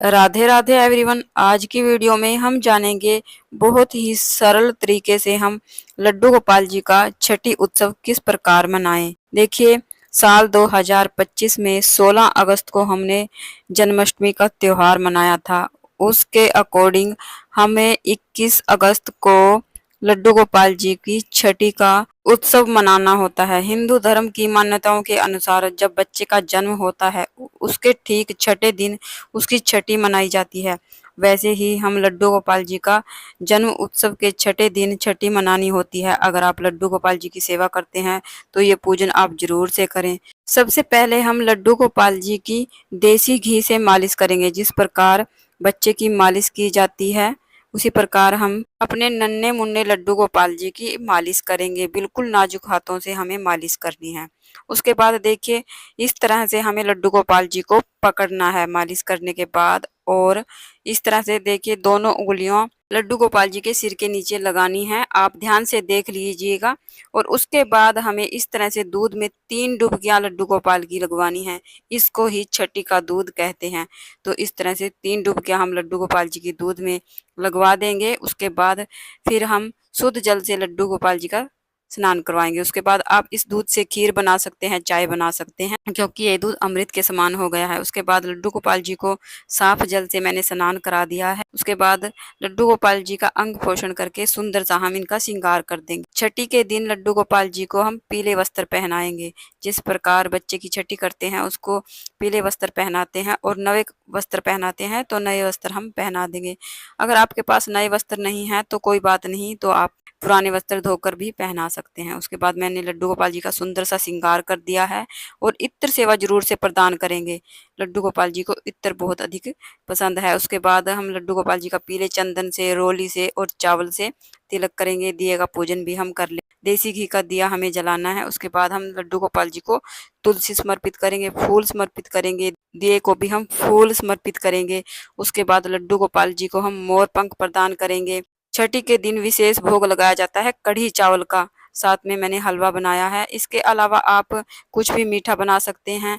Radhe Radhe everyone. आज की video में हम जानेंगे बहुत ही सरल तरीके से हम लड्डू गोपाल जी का छठी उत्सव किस प्रकार मनाएं। देखिए, साल 2025 में 16 अगस्त को हमने जन्माष्टमी का त्योहार मनाया था। उसके अकॉर्डिंग हमें 21 अगस्त को लड्डू गोपाल जी की छठी का उत्सव मनाना होता है। हिंदू धर्म की मान्यताओं के अनुसार जब बच्चे का जन्म होता है उसके ठीक छठे दिन उसकी छठी मनाई जाती है। वैसे ही हम लड्डू गोपाल जी का जन्म उत्सव के छठे दिन छठी मनानी होती है। अगर आप लड्डू गोपाल जी की सेवा करते हैं तो ये पूजन आप जरूर से करें। सबसे पहले हम लड्डू गोपाल जी की देसी घी से मालिश करेंगे। जिस प्रकार बच्चे की मालिश की जाती है उसी प्रकार हम अपने नन्हे मुन्ने लड्डू गोपाल जी की मालिश करेंगे। बिल्कुल नाजुक हाथों से हमें मालिश करनी है। उसके बाद देखिए, इस तरह से हमें लड्डू गोपाल जी को पकड़ना है मालिश करने के बाद, और इस तरह से देखिए दोनों उंगलियों लड्डू गोपाल जी के सिर के नीचे लगानी है। आप ध्यान से देख लीजिएगा। और उसके बाद हमें इस तरह से दूध में 3 डुबकियां लड्डू गोपाल की लगवानी है। इसको ही छठी का दूध कहते हैं। तो इस तरह से 3 डुबकियां हम लड्डू गोपाल जी की दूध में लगवा देंगे। उसके बाद फिर हम शुद्ध जल से लड्डू गोपाल जी का स्नान करवाएंगे। उसके बाद आप इस दूध से खीर बना सकते हैं, चाय बना सकते हैं, क्योंकि ये दूध अमृत के समान हो गया है। उसके बाद लड्डू गोपाल जी को साफ जल से मैंने स्नान करा दिया है। उसके बाद लड्डू गोपाल जी का अंग पोषण करके सुंदर सा हम इनका श्रृंगार कर देंगे। छठी के दिन लड्डू गोपाल जी को हम पीले वस्त्र पहनाएंगे। जिस प्रकार बच्चे की छठी करते हैं उसको पीले वस्त्र पहनाते हैं, और नए वस्त्र पहनाते हैं तो नए वस्त्र हम पहना देंगे। अगर आपके पास नए वस्त्र नहीं है तो कोई बात नहीं, तो आप पुराने वस्त्र धोकर भी पहना सकते हैं। उसके बाद मैंने लड्डू गोपाल जी का सुंदर सा श्रृंगार कर दिया है। और इत्र सेवा जरूर से प्रदान करेंगे। लड्डू गोपाल जी को इत्र बहुत अधिक पसंद है। उसके बाद हम लड्डू गोपाल जी का पीले चंदन से, रोली से और चावल से तिलक करेंगे। दिए का पूजन भी हम कर ले। देसी घी का दिया हमें जलाना है। उसके बाद हम लड्डू गोपाल जी को तुलसी समर्पित करेंगे, फूल समर्पित करेंगे, दिए को भी हम फूल समर्पित करेंगे। उसके बाद लड्डू गोपाल जी को हम मोर पंख प्रदान करेंगे। छठी के दिन विशेष भोग लगाया जाता है कढ़ी चावल का। साथ में मैंने हलवा बनाया है। इसके अलावा आप कुछ भी मीठा बना सकते हैं।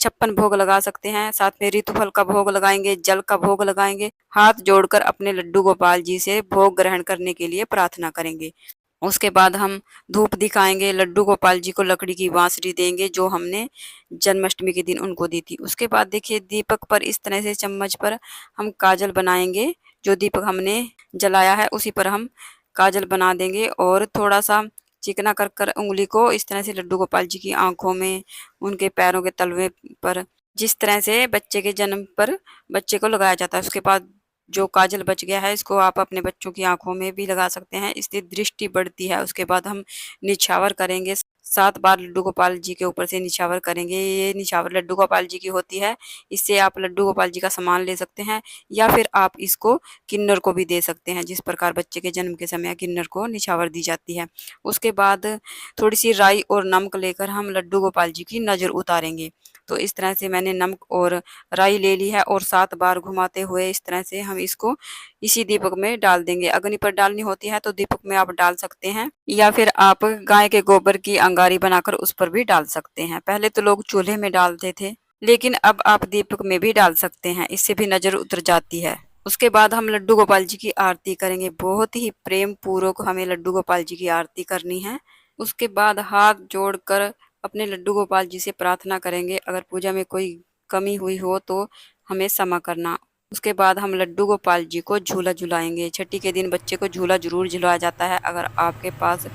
56 भोग लगा सकते हैं। साथ में ऋतु फल का भोग लगाएंगे, जल का भोग लगाएंगे। हाथ जोड़कर अपने लड्डू गोपाल जी से भोग ग्रहण करने के लिए प्रार्थना करेंगे। उसके बाद हम धूप दिखाएंगे। लड्डू गोपाल जी को लकड़ी की बांसुरी देंगे जो हमने जन्माष्टमी के दिन उनको दी थी। उसके बाद देखिए, दीपक पर इस तरह से चम्मच पर हम काजल बनाएंगे। जो दीपक हमने जलाया है उसी पर हम काजल बना देंगे, और थोड़ा सा चिकना कर कर उंगली को इस तरह से लड्डू गोपाल जी की आंखों में, उनके पैरों के तलवे पर, जिस तरह से बच्चे के जन्म पर बच्चे को लगाया जाता है। उसके बाद जो काजल बच गया है इसको आप अपने बच्चों की आंखों में भी लगा सकते हैं, इससे दृष्टि बढ़ती है। उसके बाद हम निछावर करेंगे। 7 बार लड्डू गोपाल जी के ऊपर से निछावर करेंगे। ये निछावर लड्डू गोपाल जी की होती है। इससे आप लड्डू गोपाल जी का सामान ले सकते हैं, या फिर आप इसको किन्नर को भी दे सकते हैं। जिस प्रकार बच्चे के जन्म के समय किन्नर को निछावर दी जाती है। उसके बाद थोड़ी सी राई और नमक लेकर हम लड्डू गोपाल जी की नज़र उतारेंगे। तो इस तरह से मैंने नमक और राई ले ली है, और 7 बार घुमाते हुए इस तरह से हम इसको इसी दीपक में डाल देंगे। अग्नि पर डालनी होती है तो दीपक में आप डाल सकते हैं, या फिर आप गाय के गोबर की अंगारी बनाकर उस पर भी डाल सकते हैं। पहले तो लोग चूल्हे में डालते थे, लेकिन अब आप दीपक में भी डाल सकते हैं, इससे भी नजर उतर जाती है। उसके बाद हम लड्डू गोपाल जी की आरती करेंगे। बहुत ही प्रेम पूर्वक हमें लड्डू गोपाल जी की आरती करनी है। उसके बाद हाथ जोड़कर अपने लड्डू गोपाल जी से प्रार्थना करेंगे, अगर पूजा में कोई कमी हुई हो तो हमें क्षमा करना। उसके बाद हम लड्डू गोपाल जी को झूला झुलाएंगे। छठी के दिन बच्चे को झूला जरूर झुलाया जाता है। अगर आपके पास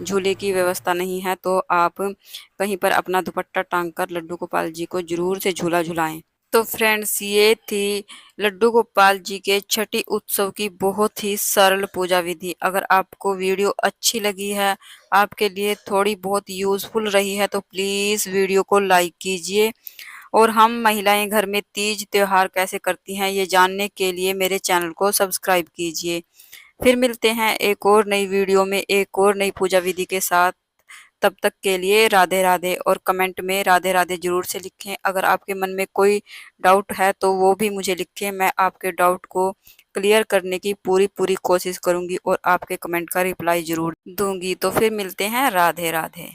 झूले की व्यवस्था नहीं है तो आप कहीं पर अपना दुपट्टा टांग कर लड्डू गोपाल जी को जरूर से झूला झुलाएं। तो फ्रेंड्स, ये थी लड्डू गोपाल जी के छठी उत्सव की बहुत ही सरल पूजा विधि। अगर आपको वीडियो अच्छी लगी है, आपके लिए थोड़ी बहुत यूजफुल रही है, तो प्लीज़ वीडियो को लाइक कीजिए। और हम महिलाएं घर में तीज त्योहार कैसे करती हैं ये जानने के लिए मेरे चैनल को सब्सक्राइब कीजिए। फिर मिलते हैं एक और नई वीडियो में एक और नई पूजा विधि के साथ। तब तक के लिए राधे राधे, और कमेंट में राधे राधे जरूर से लिखें। अगर आपके मन में कोई डाउट है तो वो भी मुझे लिखें। मैं आपके डाउट को क्लियर करने की पूरी पूरी कोशिश करूंगी, और आपके कमेंट का रिप्लाई जरूर दूंगी। तो फिर मिलते हैं। राधे राधे।